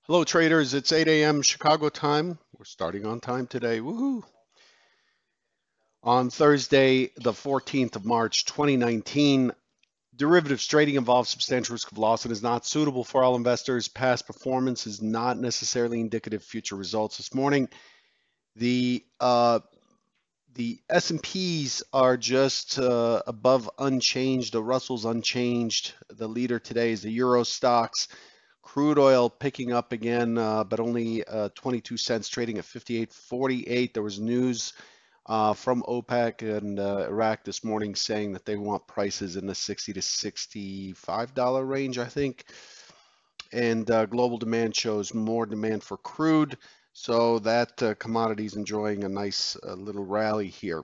Hello, traders. It's 8 a.m. Chicago time. We're starting on time today. Woohoo! On Thursday, the 14th of March, 2019, derivatives trading involves substantial risk of loss and is not suitable for all investors. Past performance is not necessarily indicative of future results. This morning, the uh, the S&Ps are just above unchanged. The Russell's unchanged. The leader today is the Euro stocks. Crude oil picking up again, but only 22 cents, trading at 58.48. There was news from OPEC and Iraq this morning saying that they want prices in the 60 to $65 range, I think. And global demand shows more demand for crude, so that commodity is enjoying a nice little rally here.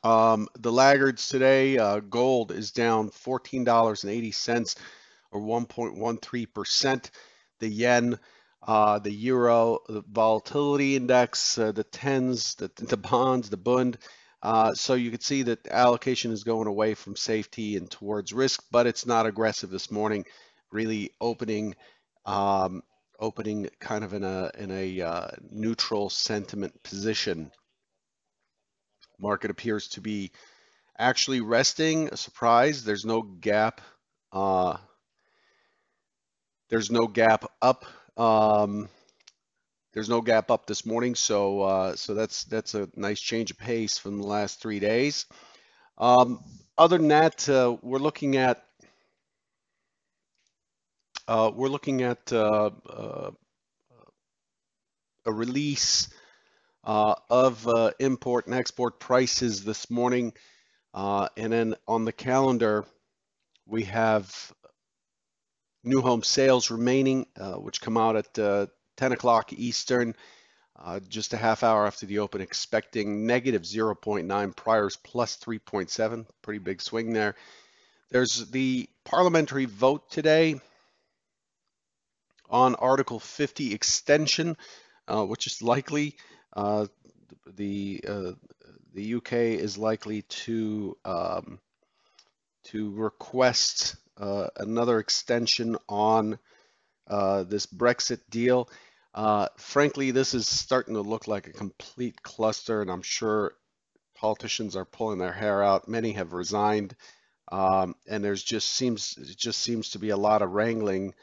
The laggards today, gold is down $14.80 or 1.13%. The yen, the euro, the volatility index, the tens, the bonds, the bund. So you can see that allocation is going away from safety and towards risk, but it's not aggressive this morning. Really um, opening kind of in a neutral sentiment position. Market appears to be actually resting. A surprise. Uh, there's no gap up. Um, there's no gap up this morning, so that's a nice change of pace from the last 3 days. Um, Other than that, we're looking at a release of import and export prices this morning, and then on the calendar we have new home sales remaining, which come out at 10 o'clock Eastern. Just a half hour after the open, expecting negative 0.9, priors plus 3.7. Pretty big swing there. There's the parliamentary vote today on Article 50 extension, which is likely. Uh, the uh, the UK is likely to request another extension on this Brexit deal. Frankly, this is starting to look like a complete cluster, and I'm sure politicians are pulling their hair out. Many have resigned, and it just seems to be a lot of wrangling,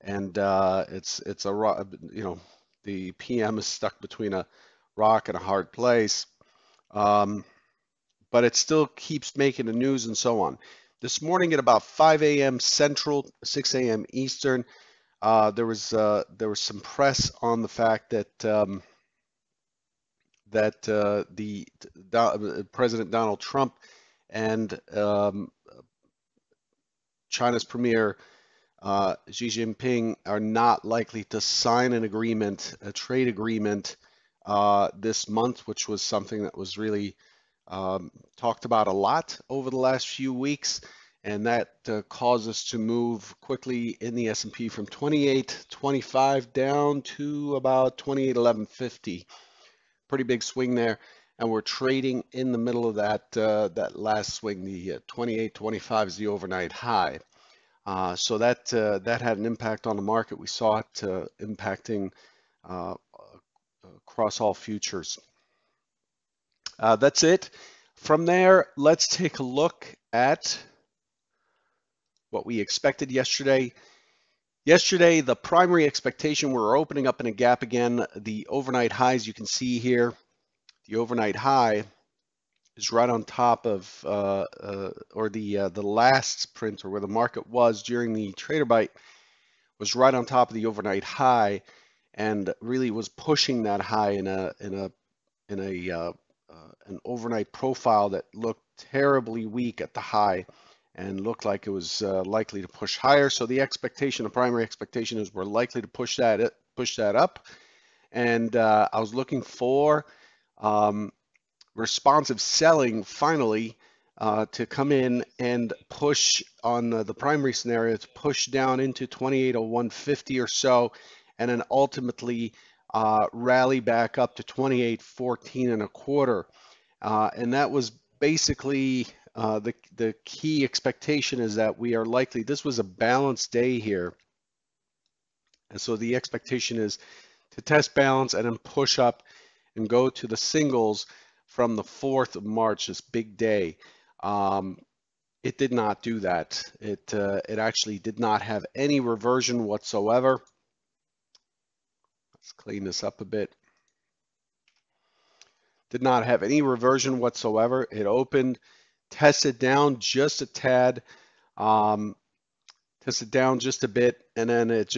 and it's you know, the PM is stuck between a rock and a hard place. Um, but it still keeps making the news and so on. This morning at about 5 a.m. Central, 6 a.m. Eastern, there was some press on the fact that President Donald Trump and China's Premier Xi Jinping are not likely to sign an agreement, a trade agreement, this month, which was something that was really talked about a lot over the last few weeks, and that caused us to move quickly in the S&P from 28.25 down to about 28.1150. Pretty big swing there, and we're trading in the middle of that last swing. The 28.25 is the overnight high. So that had an impact on the market. We saw it impacting uh, across all futures. That's it. From there, let's take a look at what we expected yesterday. Yesterday, the primary expectation, we're opening up in a gap again. The overnight highs you can see here, the overnight high is right on top of, or the last print, or where the market was during the trader bite, was right on top of the overnight high, and really was pushing that high in a an overnight profile that looked terribly weak at the high and looked like it was likely to push higher. So the expectation, the primary expectation, is we're likely to push that up. And I was looking for um, responsive selling finally to come in and push on the primary scenario, to push down into 28.0150 or so, and then ultimately rally back up to 28.14 and a quarter. And that was basically the key expectation, is that we are likely, this was a balanced day here, And so the expectation is to test balance and then push up and go to the singles from the 4th of March, this big day. Um, it did not do that. It actually did not have any reversion whatsoever. Let's clean this up a bit. Did not have any reversion whatsoever. It opened, tested down just a tad, um, tested down just a bit, and then it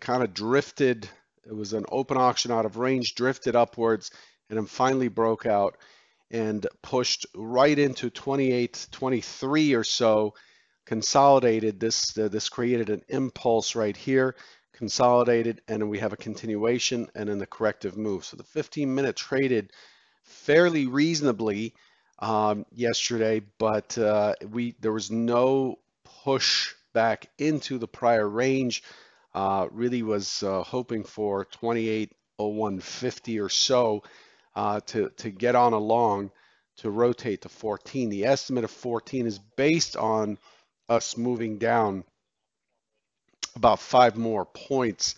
kind of drifted. It was an open auction out of range, drifted upwards, and then finally broke out and pushed right into 28, 23 or so, consolidated. This created an impulse right here, consolidated, and then we have a continuation and then the corrective move. So the 15-minute traded fairly reasonably yesterday, but there was no push back into the prior range. Really was hoping for 28.0150 or so to get on along to rotate to 14. The estimate of 14 is based on us moving down about 5 more points,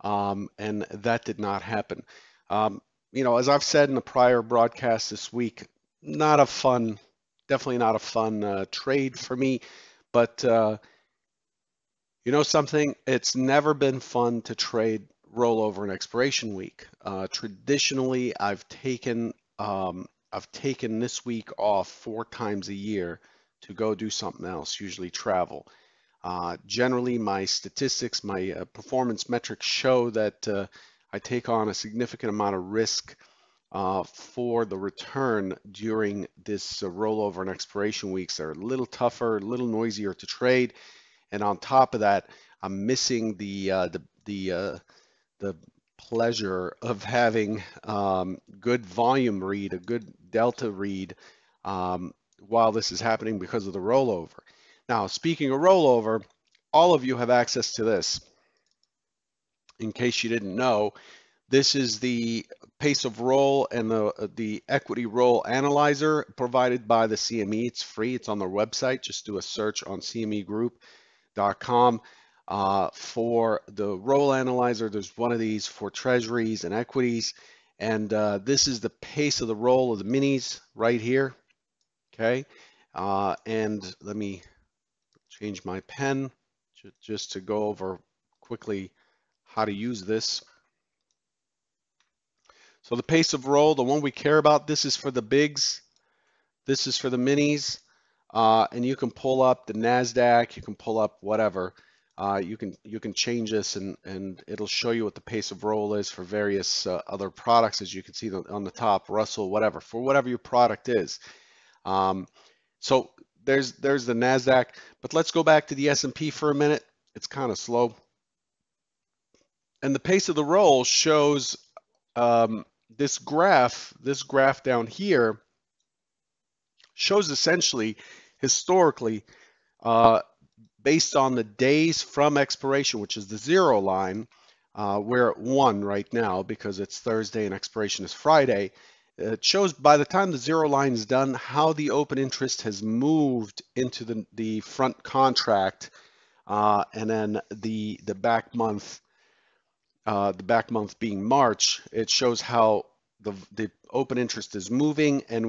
and that did not happen. Um, as I've said in the prior broadcast this week, not a fun, definitely not a fun trade for me, but you know something? It's never been fun to trade rollover and expiration week. Traditionally, I've taken this week off 4 times a year to go do something else, usually travel. Generally, my statistics, my performance metrics show that I take on a significant amount of risk for the return during this rollover and expiration weeks. They're a little tougher, a little noisier to trade, and on top of that, I'm missing the pleasure of having good volume read, a good delta read while this is happening because of the rollover. Now, speaking of rollover, all of you have access to this. In case you didn't know, this is the pace of roll and the equity roll analyzer provided by the CME. It's free. It's on their website. Just do a search on cmegroup.com for the roll analyzer. There's one of these for treasuries and equities. And this is the pace of the roll of the minis right here. Okay. And let me change my pen just to go over quickly how to use this. So the pace of roll, the one we care about, this is for the bigs. This is for the minis. And you can pull up the NASDAQ, you can pull up whatever. You can change this and it'll show you what the pace of roll is for various other products, as you can see on the top, Russell, whatever, for whatever your product is. So there's the NASDAQ, but let's go back to the S&P for a minute. It's kind of slow. And the pace of the roll shows this graph down here shows essentially historically based on the days from expiration, which is the zero line. We're at 1 right now because it's Thursday and expiration is Friday. It shows by the time the zero line is done how the open interest has moved into the front contract, and then the back month being March. It shows how the open interest is moving, and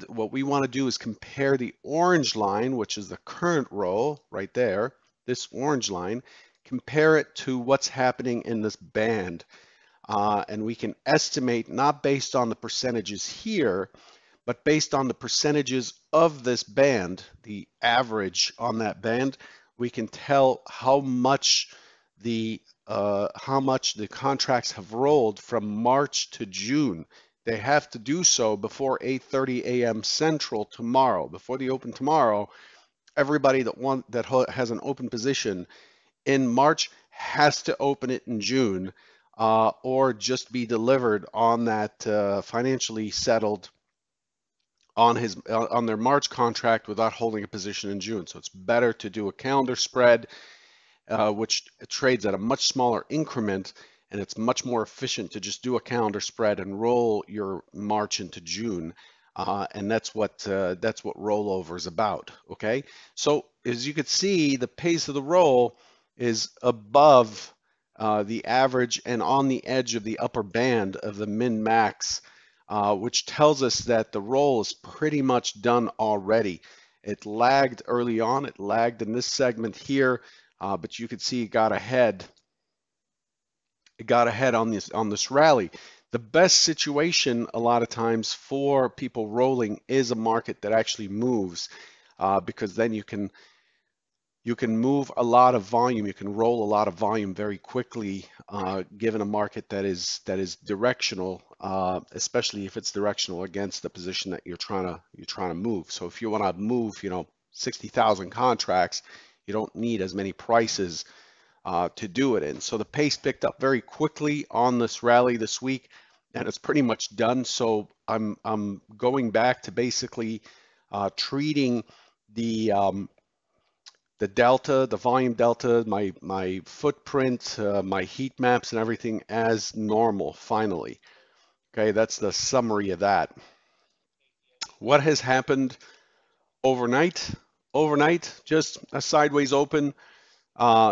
what we want to do is compare the orange line, which is the current roll right there, this orange line, compare it to what's happening in this band. And we can estimate, not based on the percentages here, but based on the percentages of this band, the average on that band, we can tell how much the contracts have rolled from March to June. They have to do so before 8:30 a.m. Central tomorrow. Before the open tomorrow, everybody that has an open position in March has to open it in June, or just be delivered on that financially settled on their March contract without holding a position in June. So it's better to do a calendar spread, which trades at a much smaller increment, and it's much more efficient to just do a calendar spread and roll your March into June. And that's what rollover is about. Okay, so as you can see, the pace of the roll is above the average and on the edge of the upper band of the min-max, which tells us that the roll is pretty much done already. It lagged early on. It lagged in this segment here, but you could see it got ahead. It got ahead on this rally. The best situation a lot of times for people rolling is a market that actually moves, because then you can move a lot of volume. You can roll a lot of volume very quickly, given a market that is directional, especially if it's directional against the position that you're trying to move. So if you want to move, 60,000 contracts, you don't need as many prices to do it in. So the pace picked up very quickly on this rally this week, and it's pretty much done. So I'm going back to basically treating the the delta, the volume delta, my footprint, my heat maps, and everything as normal. Finally, okay, that's the summary of that. What has happened overnight? Overnight, just a sideways open.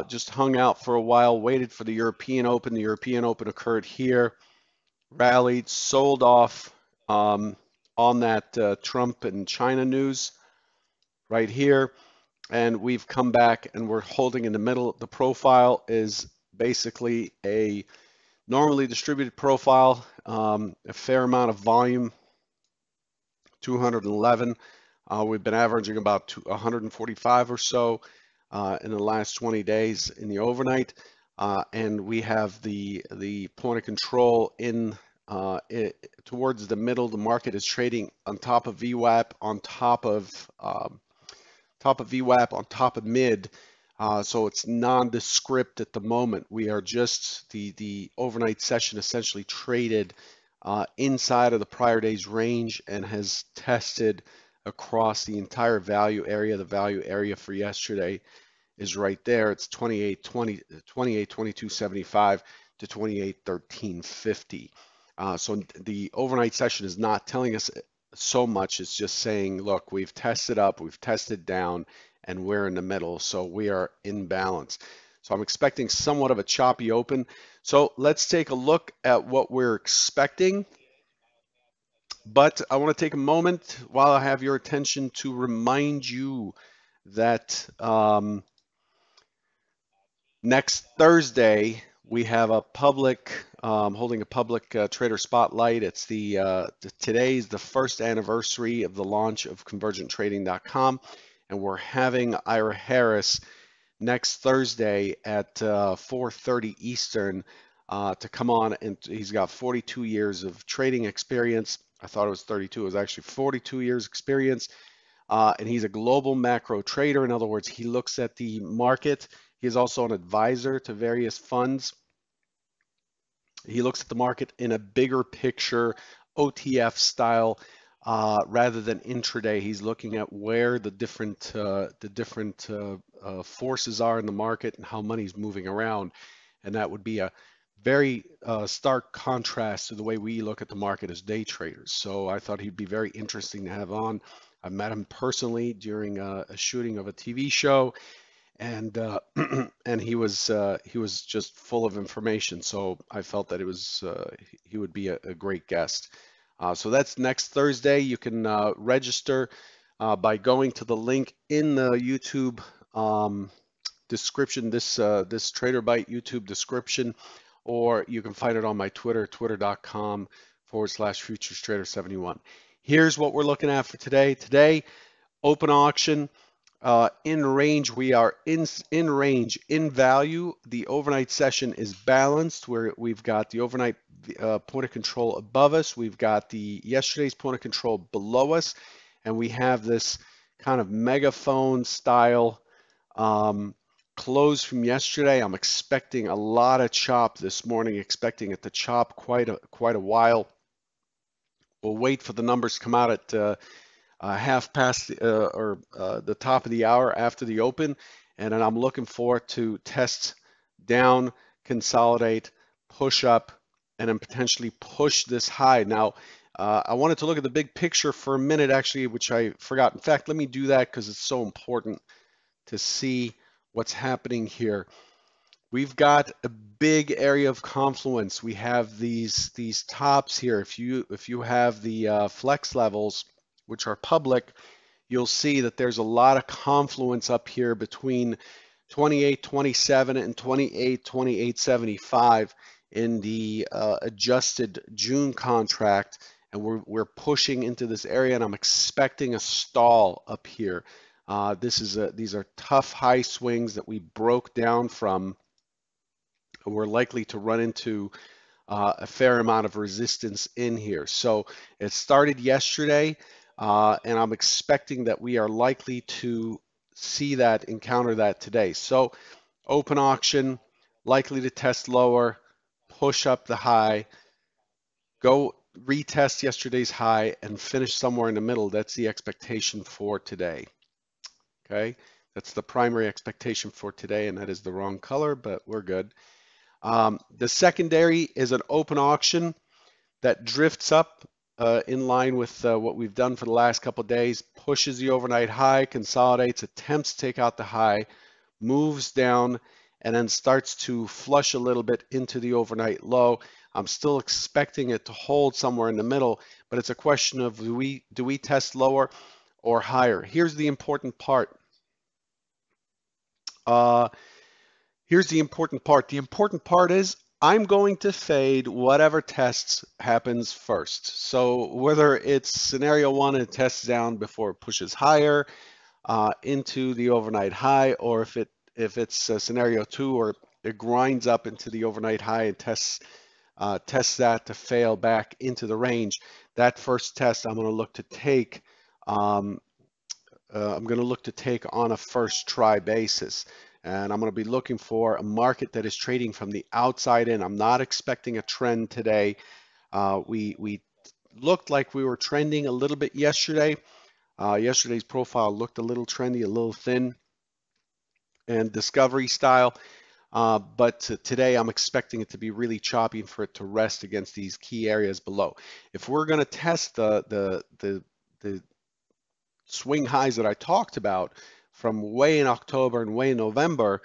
Just hung out for a while, waited for the European Open. The European Open occurred here, rallied, sold off on that Trump and China news right here. And we've come back and we're holding in the middle. The profile is basically a normally distributed profile, a fair amount of volume, 211. We've been averaging about 145 or so in the last 20 days in the overnight. And we have the point of control in towards the middle. The market is trading on top of VWAP, on top of VWAP, on top of mid. So it's nondescript at the moment. We are just the overnight session essentially traded inside of the prior day's range and has tested across the entire value area. The value area for yesterday is right there. It's 28.2275 to 28.1350. So the overnight session is not telling us so much. It's just saying, look, we've tested up, we've tested down, and we're in the middle. So we are in balance. So I'm expecting somewhat of a choppy open. So let's take a look at what we're expecting. But I want to take a moment while I have your attention to remind you that next Thursday, we have a public, holding a public trader spotlight. It's today's the first anniversary of the launch of convergenttrading.com, and we're having Ira Harris next Thursday at 4:30 Eastern to come on, and he's got 42 years of trading experience. I thought it was 32. It was actually 42 years experience. And he's a global macro trader. In other words, he looks at the market. He is also an advisor to various funds. He looks at the market in a bigger picture, OTF style, rather than intraday. He's looking at where the different forces are in the market and how money's moving around, and that would be a very stark contrast to the way we look at the market as day traders. So I thought he'd be very interesting to have on. I met him personally during a shooting of a TV show, and and he was just full of information. So I felt that he would be a great guest. So that's next Thursday. You can register by going to the link in the YouTube description, this Trader Byte YouTube description, or you can find it on my Twitter, twitter.com/futures trader 71. Here's what we're looking at for today. Today, open auction. In range, we are in range. In value, the overnight session is balanced, where we've got the overnight point of control above us. We've got the yesterday's point of control below us, and we have this kind of megaphone style close from yesterday. I'm expecting a lot of chop this morning, expecting it to chop quite a while. We'll wait for the numbers to come out at half past the top of the hour after the open, and then I'm looking for it to test down, consolidate, push up, and then potentially push this high. Now, I wanted to look at the big picture for a minute, actually, which I forgot. In fact, let me do that because it's so important to see what's happening here. We've got a big area of confluence. We have these tops here. If you have the flex levels, which are public, you'll see that there's a lot of confluence up here between 28.27 and 28.75 in the adjusted June contract, and we're pushing into this area, and I'm expecting a stall up here. These are tough high swings that we broke down from. We're likely to run into a fair amount of resistance in here. So it started yesterday, and I'm expecting that we are likely to see that, encounter that today. So open auction, likely to test lower, push up the high, go retest yesterday's high, and finish somewhere in the middle. That's the expectation for today. Okay, that's the primary expectation for today, and that is the wrong color, but we're good. The secondary is an open auction that drifts up in line with what we've done for the last couple of days, pushes the overnight high, consolidates, attempts to take out the high, moves down, and then starts to flush a little bit into the overnight low. I'm still expecting it to hold somewhere in the middle, but it's a question of do we test lower or higher? Here's the important part. Here's the important part. The important part is I'm going to fade whatever tests happens first. So whether it's scenario one and it tests down before it pushes higher into the overnight high, or if it's scenario two or it grinds up into the overnight high and tests that to fail back into the range, that first test I'm going to look to take. I'm going to look to take on a first try basis. And I'm going to be looking for a market that is trading from the outside in. I'm not expecting a trend today. We looked like we were trending a little bit yesterday. Yesterday's profile looked a little trendy, a little thin and discovery style. But today I'm expecting it to be really choppy and for it to rest against these key areas below. If we're going to test the swing highs that I talked about from way in October and way in November,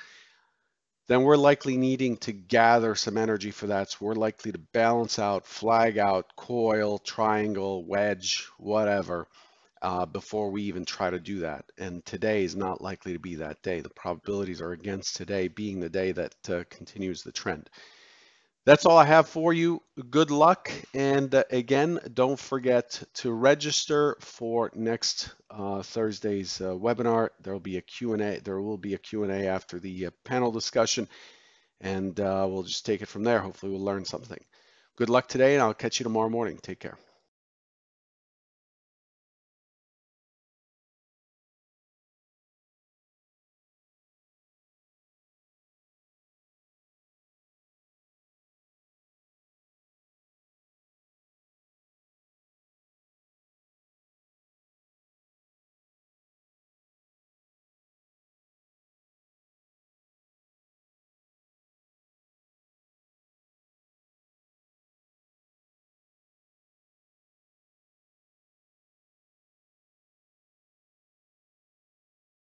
then we're likely needing to gather some energy for that. So we're likely to balance out, flag out, coil, triangle, wedge, whatever, before we even try to do that. And today is not likely to be that day. The probabilities are against today being the day that continues the trend. That's all I have for you. Good luck. And again, don't forget to register for next Thursday's webinar. There will be a Q&A. There will be a Q&A after the panel discussion, and we'll just take it from there. Hopefully we'll learn something. Good luck today, and I'll catch you tomorrow morning. Take care.